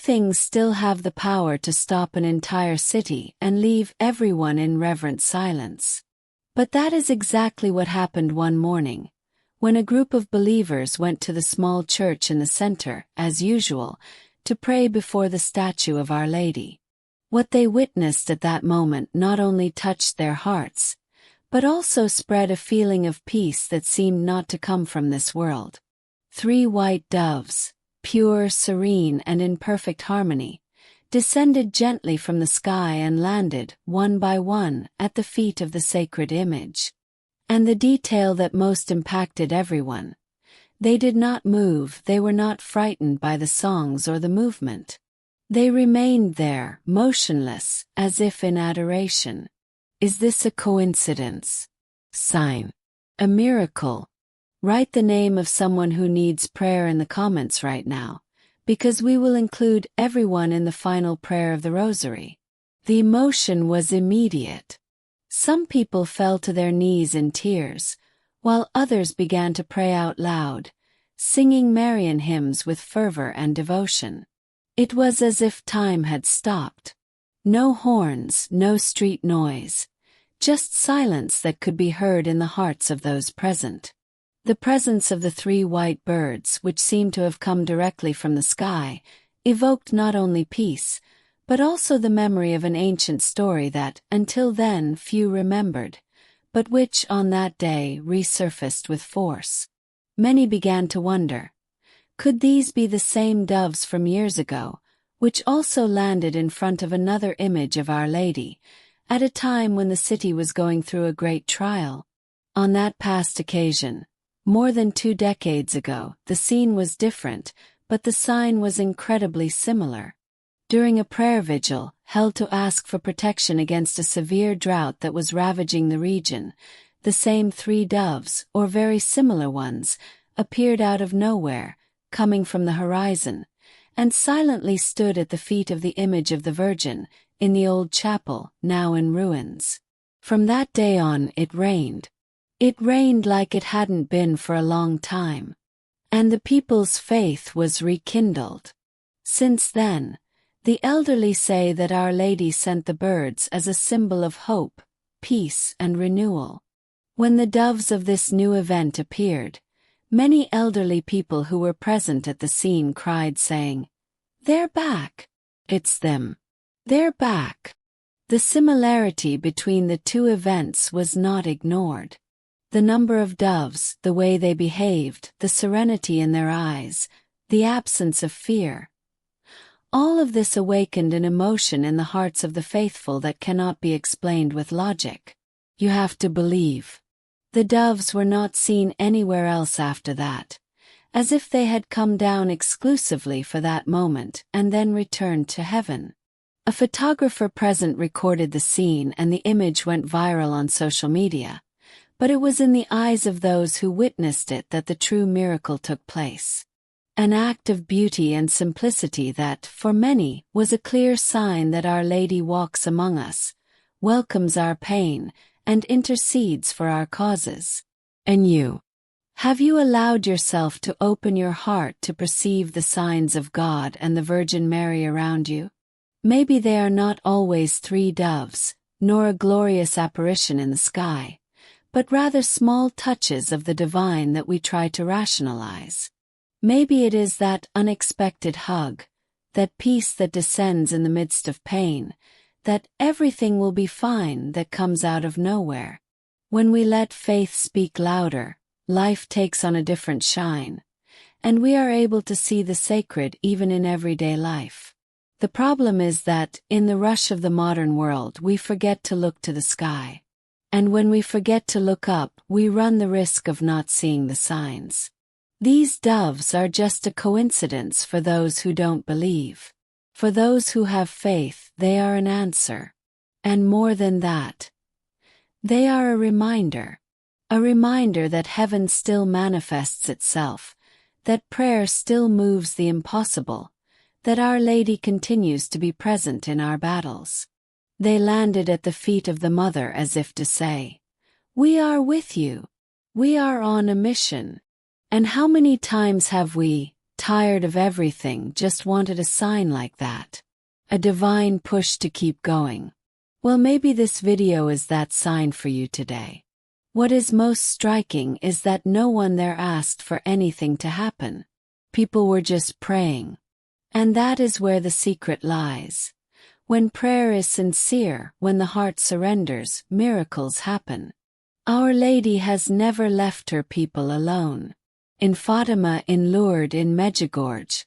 things still have the power to stop an entire city and leave everyone in reverent silence. But that is exactly what happened one morning, when a group of believers went to the small church in the center, as usual, to pray before the statue of Our Lady. What they witnessed at that moment not only touched their hearts, but also spread a feeling of peace that seemed not to come from this world. 3 white doves, pure, serene, and in perfect harmony, descended gently from the sky and landed, one by one, at the feet of the sacred image. And the detail that most impacted everyone: they did not move, they were not frightened by the songs or the movement. They remained there, motionless, as if in adoration. Is this a coincidence? Sign? A miracle? Write the name of someone who needs prayer in the comments right now, because we will include everyone in the final prayer of the Rosary. The emotion was immediate. Some people fell to their knees in tears, while others began to pray out loud, singing Marian hymns with fervor and devotion. It was as if time had stopped. No horns, no street noise, just silence that could be heard in the hearts of those present. The presence of the 3 white birds, which seemed to have come directly from the sky, evoked not only peace, but also the memory of an ancient story that, until then, few remembered, but which, on that day, resurfaced with force. Many began to wonder, could these be the same doves from years ago, which also landed in front of another image of Our Lady, at a time when the city was going through a great trial? On that past occasion, more than 2 decades ago, the scene was different, but the sign was incredibly similar. During a prayer vigil, held to ask for protection against a severe drought that was ravaging the region, the same 3 doves, or very similar ones, appeared out of nowhere, coming from the horizon, and silently stood at the feet of the image of the Virgin, in the old chapel, now in ruins. From that day on, it rained. It rained like it hadn't been for a long time. And the people's faith was rekindled. Since then, the elderly say that Our Lady sent the birds as a symbol of hope, peace, and renewal. When the doves of this new event appeared, many elderly people who were present at the scene cried, saying, "They're back! It's them! They're back!" The similarity between the 2 events was not ignored. The number of doves, the way they behaved, the serenity in their eyes, the absence of fear. All of this awakened an emotion in the hearts of the faithful that cannot be explained with logic. You have to believe. The doves were not seen anywhere else after that, as if they had come down exclusively for that moment and then returned to heaven. A photographer present recorded the scene and the image went viral on social media. But it was in the eyes of those who witnessed it that the true miracle took place. An act of beauty and simplicity that, for many, was a clear sign that Our Lady walks among us, welcomes our pain, and intercedes for our causes. And you? Have you allowed yourself to open your heart to perceive the signs of God and the Virgin Mary around you? Maybe they are not always 3 doves, nor a glorious apparition in the sky, but rather small touches of the divine that we try to rationalize. Maybe it is that unexpected hug, that peace that descends in the midst of pain, that everything will be fine that comes out of nowhere. When we let faith speak louder, life takes on a different shine, and we are able to see the sacred even in everyday life. The problem is that, in the rush of the modern world, we forget to look to the sky. And when we forget to look up, we run the risk of not seeing the signs. These doves are just a coincidence for those who don't believe. For those who have faith, they are an answer. And more than that, they are a reminder that heaven still manifests itself, that prayer still moves the impossible, that Our Lady continues to be present in our battles. They landed at the feet of the Mother as if to say, "We are with you. We are on a mission." And how many times have we, tired of everything, just wanted a sign like that. A divine push to keep going. Well, maybe this video is that sign for you today. What is most striking is that no one there asked for anything to happen. People were just praying. And that is where the secret lies. When prayer is sincere, when the heart surrenders, miracles happen. Our Lady has never left her people alone. In Fatima, in Lourdes, in Medjugorje.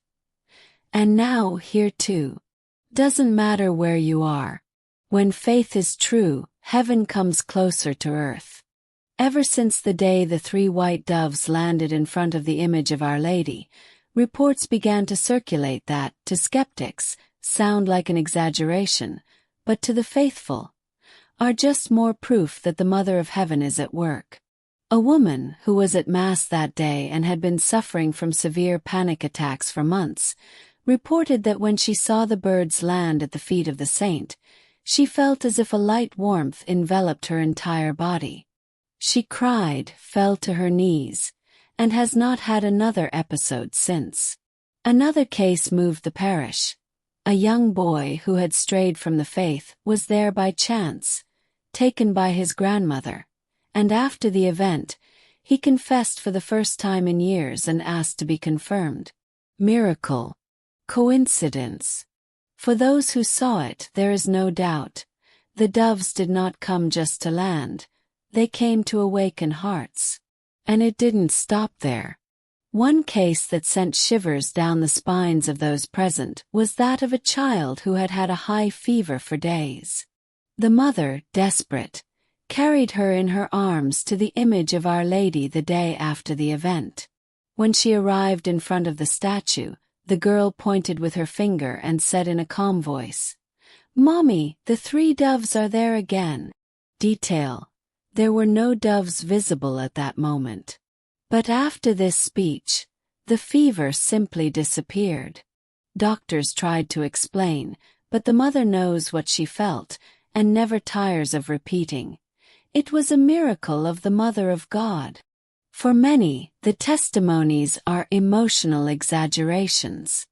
And now here too. Doesn't matter where you are. When faith is true, heaven comes closer to earth. Ever since the day the 3 white doves landed in front of the image of Our Lady, reports began to circulate that, to skeptics, sound like an exaggeration, but to the faithful, are just more proof that the Mother of Heaven is at work. A woman who was at Mass that day and had been suffering from severe panic attacks for months, reported that when she saw the birds land at the feet of the saint, she felt as if a light warmth enveloped her entire body. She cried, fell to her knees, and has not had another episode since. Another case moved the parish. A young boy who had strayed from the faith was there by chance, taken by his grandmother, and after the event, he confessed for the first time in years and asked to be confirmed. Miracle. Coincidence. For those who saw it, there is no doubt. The doves did not come just to land. They came to awaken hearts. And it didn't stop there. One case that sent shivers down the spines of those present was that of a child who had had a high fever for days. The mother, desperate, carried her in her arms to the image of Our Lady the day after the event. When she arrived in front of the statue, the girl pointed with her finger and said in a calm voice, "Mommy, the 3 doves are there again." Detail. There were no doves visible at that moment. But after this speech, the fever simply disappeared. Doctors tried to explain, but the mother knows what she felt, and never tires of repeating. It was a miracle of the Mother of God. For many, the testimonies are emotional exaggerations.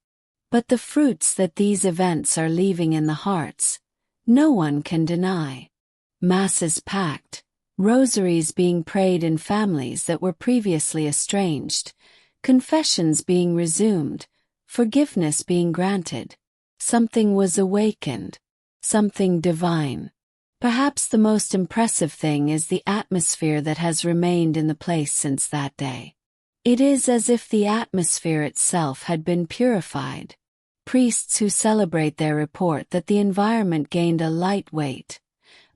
But the fruits that these events are leaving in the hearts, no one can deny. Masses packed, rosaries being prayed in families that were previously estranged, confessions being resumed, forgiveness being granted. Something was awakened, something divine. Perhaps the most impressive thing is the atmosphere that has remained in the place since that day. It is as if the atmosphere itself had been purified. Priests who celebrate their report that the environment gained a light weight,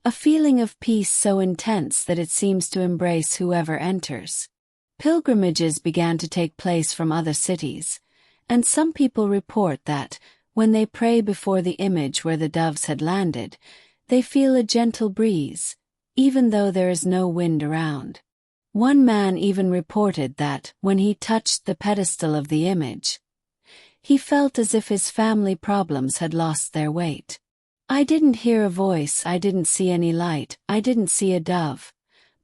a feeling of peace so intense that it seems to embrace whoever enters. Pilgrimages began to take place from other cities, and some people report that, when they pray before the image where the doves had landed, they feel a gentle breeze, even though there is no wind around. One man even reported that, when he touched the pedestal of the image, he felt as if his family problems had lost their weight. "I didn't hear a voice, I didn't see any light, I didn't see a dove,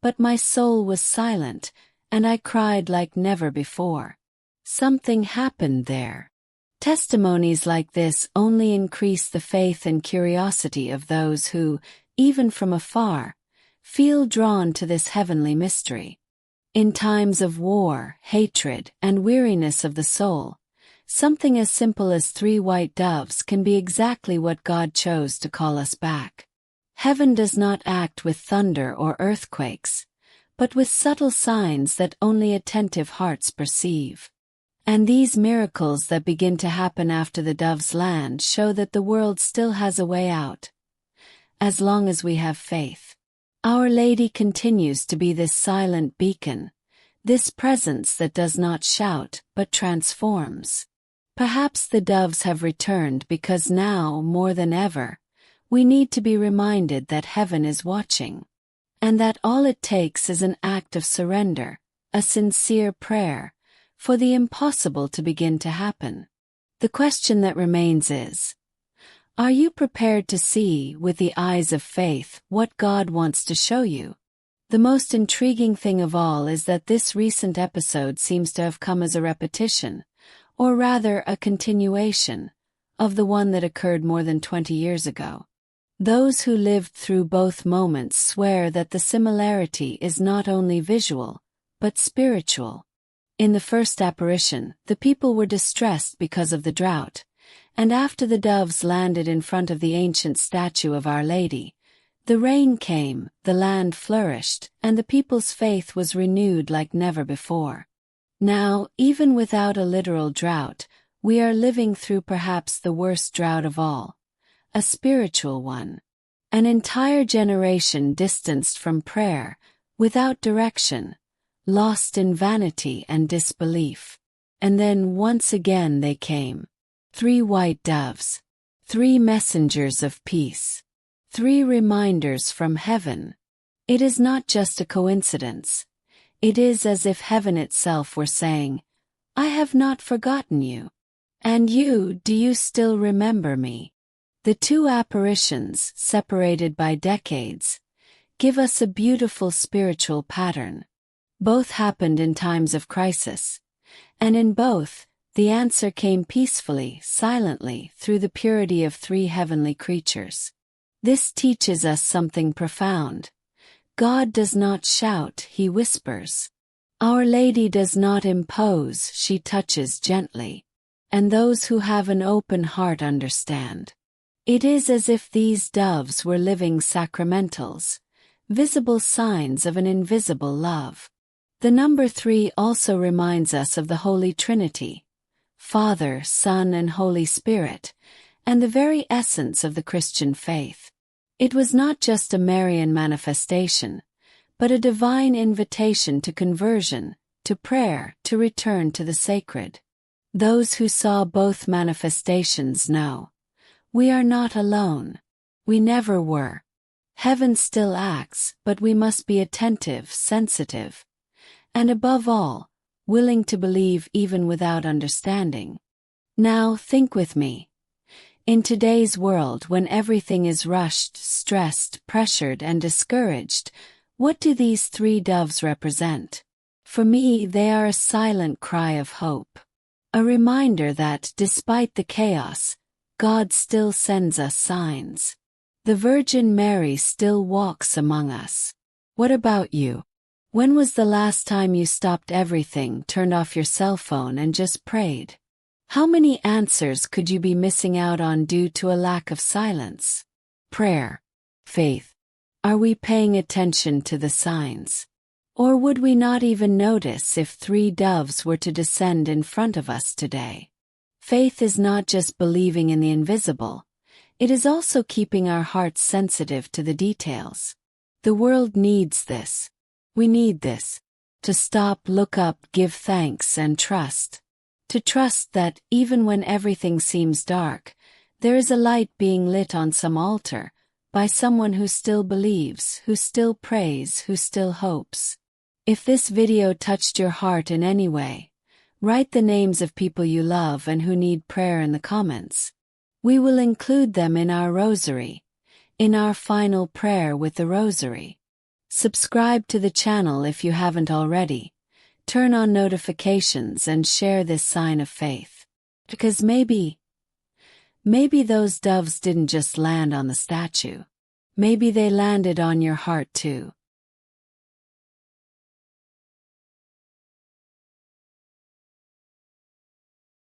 but my soul was silent, and I cried like never before." Something happened there. Testimonies like this only increase the faith and curiosity of those who, even from afar, feel drawn to this heavenly mystery. In times of war, hatred, and weariness of the soul, something as simple as 3 white doves can be exactly what God chose to call us back. Heaven does not act with thunder or earthquakes, but with subtle signs that only attentive hearts perceive. And these miracles that begin to happen after the doves land show that the world still has a way out. As long as we have faith. Our Lady continues to be this silent beacon, this presence that does not shout but transforms. Perhaps the doves have returned because now, more than ever, we need to be reminded that heaven is watching. And that all it takes is an act of surrender, a sincere prayer, for the impossible to begin to happen. The question that remains is, are you prepared to see, with the eyes of faith, what God wants to show you? The most intriguing thing of all is that this recent episode seems to have come as a repetition, or rather a continuation, of the one that occurred more than 20 years ago. Those who lived through both moments swear that the similarity is not only visual, but spiritual. In the first apparition, the people were distressed because of the drought, and after the doves landed in front of the ancient statue of Our Lady, the rain came, the land flourished, and the people's faith was renewed like never before. Now, even without a literal drought, we are living through perhaps the worst drought of all, a spiritual one. An entire generation distanced from prayer, without direction, lost in vanity and disbelief. And then once again they came. 3 white doves. 3 messengers of peace. 3 reminders from heaven. It is not just a coincidence. It is as if heaven itself were saying, "I have not forgotten you. And you, do you still remember me?" The 2 apparitions, separated by decades, give us a beautiful spiritual pattern. Both happened in times of crisis, and in both, the answer came peacefully, silently, through the purity of 3 heavenly creatures. This teaches us something profound. God does not shout, He whispers. Our Lady does not impose, she touches gently. And those who have an open heart understand. It is as if these doves were living sacramentals, visible signs of an invisible love. The number 3 also reminds us of the Holy Trinity, Father, Son, and Holy Spirit, and the very essence of the Christian faith. It was not just a Marian manifestation, but a divine invitation to conversion, to prayer, to return to the sacred. Those who saw both manifestations know. We are not alone. We never were. Heaven still acts, but we must be attentive, sensitive, and above all, willing to believe even without understanding. Now think with me. In today's world, when everything is rushed, stressed, pressured, and discouraged, what do these 3 doves represent? For me, they are a silent cry of hope. A reminder that, despite the chaos, God still sends us signs. The Virgin Mary still walks among us. What about you? When was the last time you stopped everything, turned off your cell phone, and just prayed? How many answers could you be missing out on due to a lack of silence? Prayer. Faith. Are we paying attention to the signs? Or would we not even notice if 3 doves were to descend in front of us today? Faith is not just believing in the invisible, it is also keeping our hearts sensitive to the details. The world needs this. We need this. To stop, look up, give thanks, and trust. To trust that, even when everything seems dark, there is a light being lit on some altar, by someone who still believes, who still prays, who still hopes. If this video touched your heart in any way, write the names of people you love and who need prayer in the comments. We will include them in our rosary, in our final prayer with the rosary. Subscribe to the channel if you haven't already. Turn on notifications and share this sign of faith. Because maybe those doves didn't just land on the statue. Maybe they landed on your heart too.